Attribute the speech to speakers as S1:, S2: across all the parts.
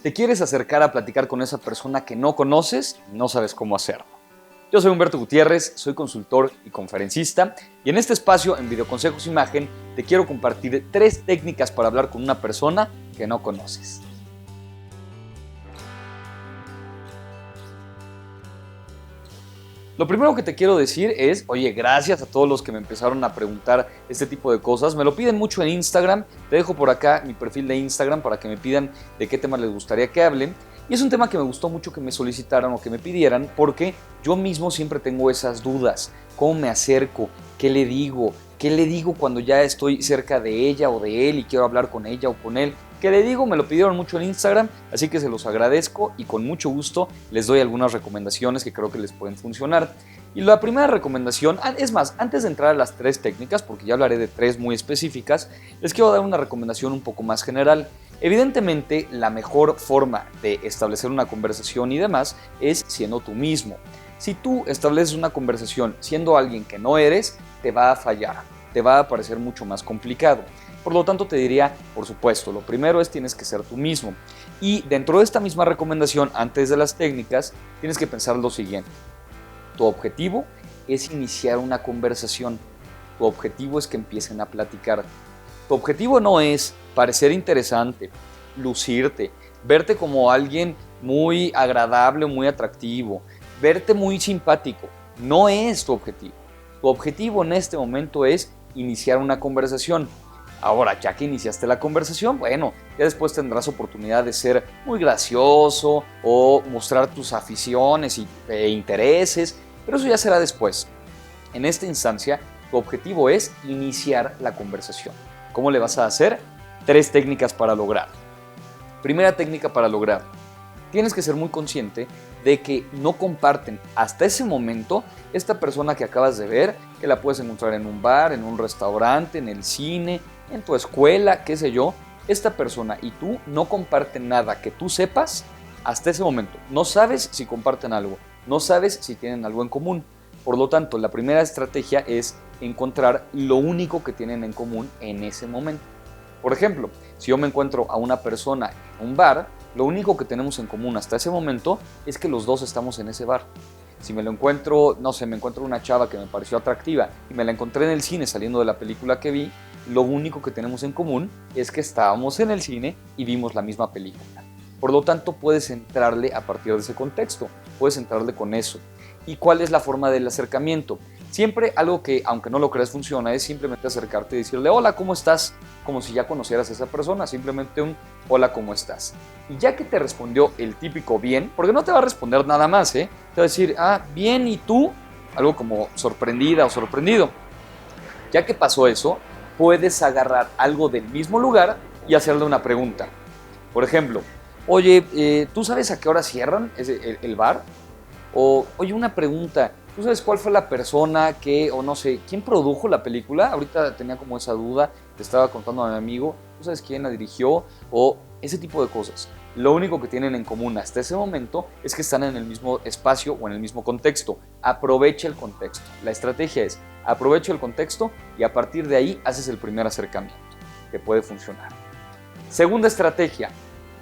S1: Te quieres acercar a platicar con esa persona que no conoces y no sabes cómo hacerlo. Yo soy Humberto Gutiérrez, soy consultor y conferencista y en este espacio, en Videoconsejos Imagen, te quiero compartir 3 técnicas para hablar con una persona que no conoces. Lo primero que te quiero decir es, oye, gracias a todos los que me empezaron a preguntar este tipo de cosas. Me lo piden mucho en Instagram. Te dejo por acá mi perfil de Instagram para que me pidan de qué tema les gustaría que hable. Y es un tema que me gustó mucho que me solicitaran o que me pidieran porque yo mismo siempre tengo esas dudas. ¿Cómo me acerco? ¿Qué le digo? ¿Qué le digo cuando ya estoy cerca de ella o de él y quiero hablar con ella o con él? ¿Qué le digo? Me lo pidieron mucho en Instagram, así que se los agradezco y con mucho gusto les doy algunas recomendaciones que creo que les pueden funcionar. Y la primera recomendación, es más, antes de entrar a las 3 técnicas, porque ya hablaré de 3 muy específicas, les quiero dar una recomendación un poco más general. Evidentemente, la mejor forma de establecer una conversación y demás es siendo tú mismo. Si tú estableces una conversación siendo alguien que no eres, te va a fallar, te va a parecer mucho más complicado. Por lo tanto, te diría, por supuesto, lo primero es tienes que ser tú mismo. Y dentro de esta misma recomendación, antes de las técnicas, tienes que pensar lo siguiente. Tu objetivo es iniciar una conversación. Tu objetivo es que empiecen a platicar. Tu objetivo no es parecer interesante, lucirte, verte como alguien muy agradable, muy atractivo, verte muy simpático. No es tu objetivo. Tu objetivo en este momento es iniciar una conversación. Ahora, ya que iniciaste la conversación, bueno, ya después tendrás oportunidad de ser muy gracioso o mostrar tus aficiones e intereses, pero eso ya será después. En esta instancia, tu objetivo es iniciar la conversación. ¿Cómo le vas a hacer? 3 técnicas para lograr. Primera técnica para lograr. Tienes que ser muy consciente de que no comparten hasta ese momento esta persona que acabas de ver, que la puedes encontrar en un bar, en un restaurante, en el cine, en tu escuela, qué sé yo. Esta persona y tú no comparten nada que tú sepas hasta ese momento. No sabes si comparten algo, no sabes si tienen algo en común. Por lo tanto, la primera estrategia es encontrar lo único que tienen en común en ese momento. Por ejemplo, si yo me encuentro a una persona en un bar, lo único que tenemos en común hasta ese momento es que los dos estamos en ese bar. Si me lo encuentro, no sé, me encuentro una chava que me pareció atractiva y me la encontré en el cine saliendo de la película que vi, lo único que tenemos en común es que estábamos en el cine y vimos la misma película. Por lo tanto, puedes entrarle a partir de ese contexto, puedes entrarle con eso. ¿Y cuál es la forma del acercamiento? Siempre algo que, aunque no lo creas, funciona es simplemente acercarte y decirle hola, ¿cómo estás? Como si ya conocieras a esa persona, simplemente un hola, ¿cómo estás? Y ya que te respondió el típico bien, porque no te va a responder nada más, te va a decir, bien, ¿y tú? Algo como sorprendida o sorprendido. Ya que pasó eso, puedes agarrar algo del mismo lugar y hacerle una pregunta. Por ejemplo, oye, ¿tú sabes a qué hora cierran el bar? O, oye, una pregunta, ¿tú sabes cuál fue la persona que, o no sé, quién produjo la película? Ahorita tenía como esa duda, te estaba contando a mi amigo, ¿tú sabes quién la dirigió? O ese tipo de cosas. Lo único que tienen en común hasta ese momento es que están en el mismo espacio o en el mismo contexto. Aprovecha el contexto. La estrategia es, aprovecha el contexto y a partir de ahí haces el primer acercamiento, que puede funcionar. Segunda estrategia,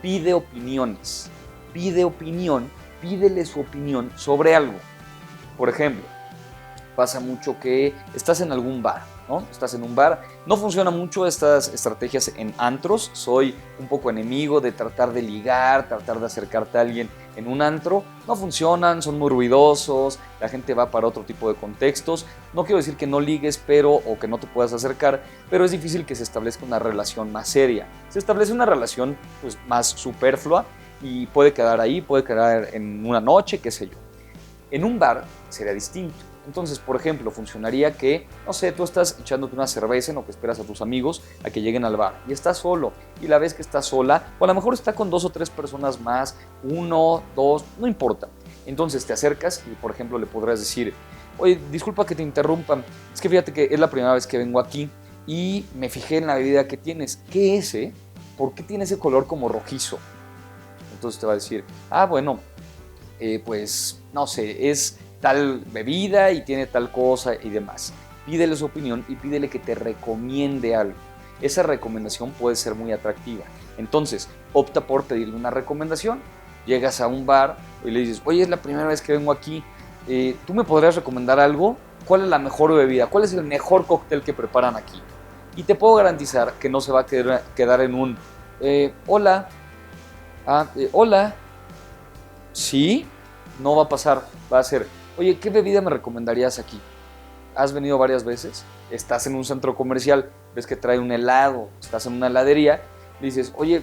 S1: pide opiniones. Pídele su opinión sobre algo. Por ejemplo, pasa mucho que estás en algún bar, ¿no? Estás en un bar. No funciona mucho estas estrategias en antros. Soy un poco enemigo de tratar de ligar, tratar de acercarte a alguien en un antro. No funcionan, son muy ruidosos, la gente va para otro tipo de contextos. No quiero decir que no ligues, o que no te puedas acercar, pero es difícil que se establezca una relación más seria. Se establece una relación pues, más superflua y puede quedar ahí, puede quedar en una noche, qué sé yo. En un bar sería distinto. Entonces, por ejemplo, funcionaría que, no sé, tú estás echándote una cerveza en lo que esperas a tus amigos a que lleguen al bar y estás solo y la ves que está sola o a lo mejor está con 2 o 3 personas más, 1, 2, no importa. Entonces te acercas y, por ejemplo, le podrás decir, oye, disculpa que te interrumpa, es que fíjate que es la primera vez que vengo aquí y me fijé en la bebida que tienes. ¿Qué es, ¿Por qué tiene ese color como rojizo? Entonces te va a decir, bueno, pues no sé, es tal bebida y tiene tal cosa y demás. Pídele su opinión y pídele que te recomiende algo. esa recomendación puede ser muy atractiva. Entonces, opta por pedirle una recomendación. Llegas a un bar y le dices, oye, es la primera vez que vengo aquí, ¿tú me podrías recomendar algo? ¿Cuál es la mejor bebida? ¿Cuál es el mejor cóctel que preparan aquí? Y te puedo garantizar que no se va a quedar en un, hola, hola, sí, no va a pasar, va a ser, oye, ¿qué bebida me recomendarías aquí? ¿Has venido varias veces? Estás en un centro comercial, ves que trae un helado, estás en una heladería, dices, oye,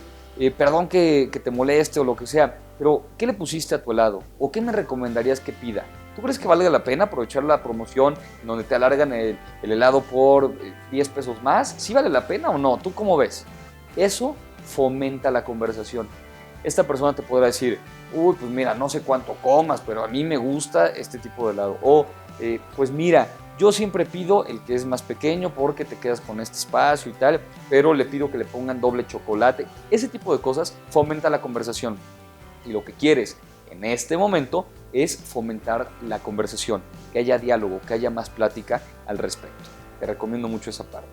S1: perdón que te moleste o lo que sea, pero ¿qué le pusiste a tu helado? ¿O qué me recomendarías que pida? ¿Tú crees que valga la pena aprovechar la promoción en donde te alargan el helado por 10 pesos más? ¿Sí vale la pena o no? ¿Tú cómo ves? Eso fomenta la conversación. Esta persona te podrá decir, uy, pues mira, no sé cuánto comas, pero a mí me gusta este tipo de helado. O, pues mira, yo siempre pido el que es más pequeño porque te quedas con este espacio y tal, pero le pido que le pongan doble chocolate. Ese tipo de cosas fomenta la conversación. Y lo que quieres en este momento es fomentar la conversación, que haya diálogo, que haya más plática al respecto. Te recomiendo mucho esa parte.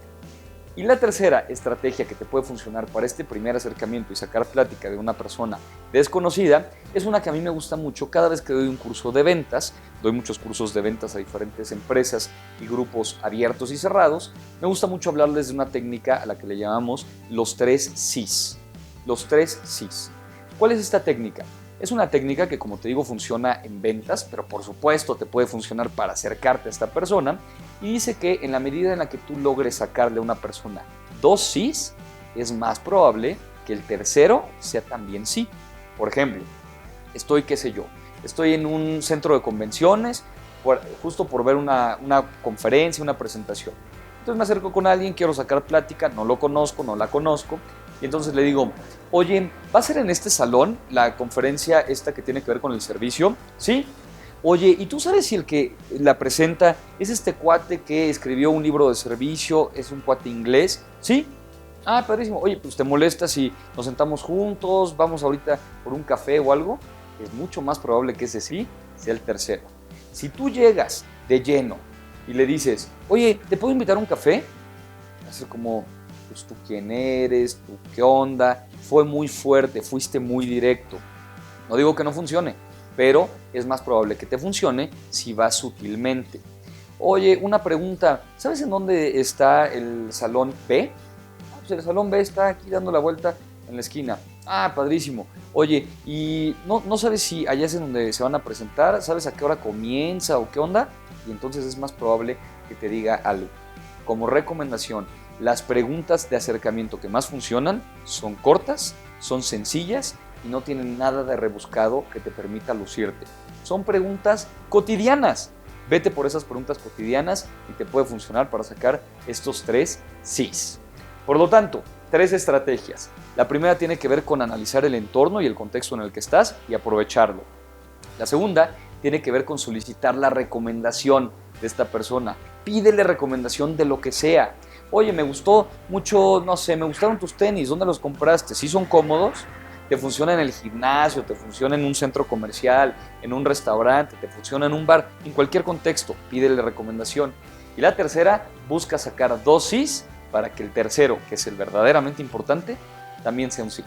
S1: Y la tercera estrategia que te puede funcionar para este primer acercamiento y sacar plática de una persona desconocida es una que a mí me gusta mucho cada vez que doy un curso de ventas. Doy muchos cursos de ventas a diferentes empresas y grupos abiertos y cerrados. Me gusta mucho hablarles de una técnica a la que le llamamos los 3 sís. Los 3 sís. ¿Cuál es esta técnica? Es una técnica que, como te digo, funciona en ventas, pero por supuesto te puede funcionar para acercarte a esta persona. Y dice que en la medida en la que tú logres sacarle a una persona 2 sís, es más probable que el tercero sea también sí. Por ejemplo, estoy en un centro de convenciones, justo por ver una conferencia, una presentación. Entonces me acerco con alguien, quiero sacar plática, no lo conozco, no la conozco. Y entonces le digo, oye, ¿va a ser en este salón la conferencia esta que tiene que ver con el servicio? Sí. Oye, ¿y tú sabes si el que la presenta es este cuate que escribió un libro de servicio, es un cuate inglés? Sí. Ah, padrísimo. Oye, pues ¿te molesta si nos sentamos juntos, vamos ahorita por un café o algo? Es mucho más probable que ese sí sea el tercero. Si tú llegas de lleno y le dices, oye, ¿te puedo invitar a un café? Va a ser como, pues tú quién eres, tú qué onda, fue muy fuerte, fuiste muy directo. No digo que no funcione, pero es más probable que te funcione si vas sutilmente. Oye, una pregunta, ¿sabes en dónde está el salón B? Pues el salón B está aquí dando la vuelta en la esquina. Ah, padrísimo. Oye, ¿y no sabes si allá es en donde se van a presentar? ¿Sabes a qué hora comienza o qué onda? Y entonces es más probable que te diga algo. Como recomendación, las preguntas de acercamiento que más funcionan son cortas, son sencillas y no tienen nada de rebuscado que te permita lucirte. Son preguntas cotidianas. Vete por esas preguntas cotidianas y te puede funcionar para sacar estos 3 sís. Por lo tanto, 3 estrategias. La primera tiene que ver con analizar el entorno y el contexto en el que estás y aprovecharlo. La segunda tiene que ver con solicitar la recomendación de esta persona. Pídele recomendación de lo que sea. Oye, me gustó mucho, no sé, me gustaron tus tenis, ¿dónde los compraste? ¿Sí son cómodos? Te funciona en el gimnasio, te funciona en un centro comercial, en un restaurante, te funciona en un bar, en cualquier contexto, pídele recomendación. Y la tercera, busca sacar 2 sís para que el tercero, que es el verdaderamente importante, también sea un sí.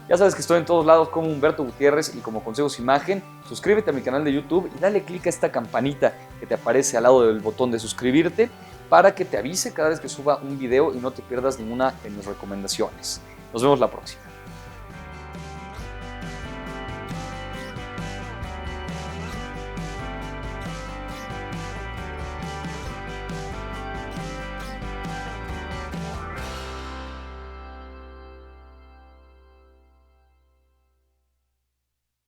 S1: Ya sabes que estoy en todos lados como Humberto Gutiérrez y como Consejos Imagen. Suscríbete a mi canal de YouTube y dale click a esta campanita que te aparece al lado del botón de suscribirte para que te avise cada vez que suba un video y no te pierdas ninguna de mis recomendaciones. Nos vemos la próxima.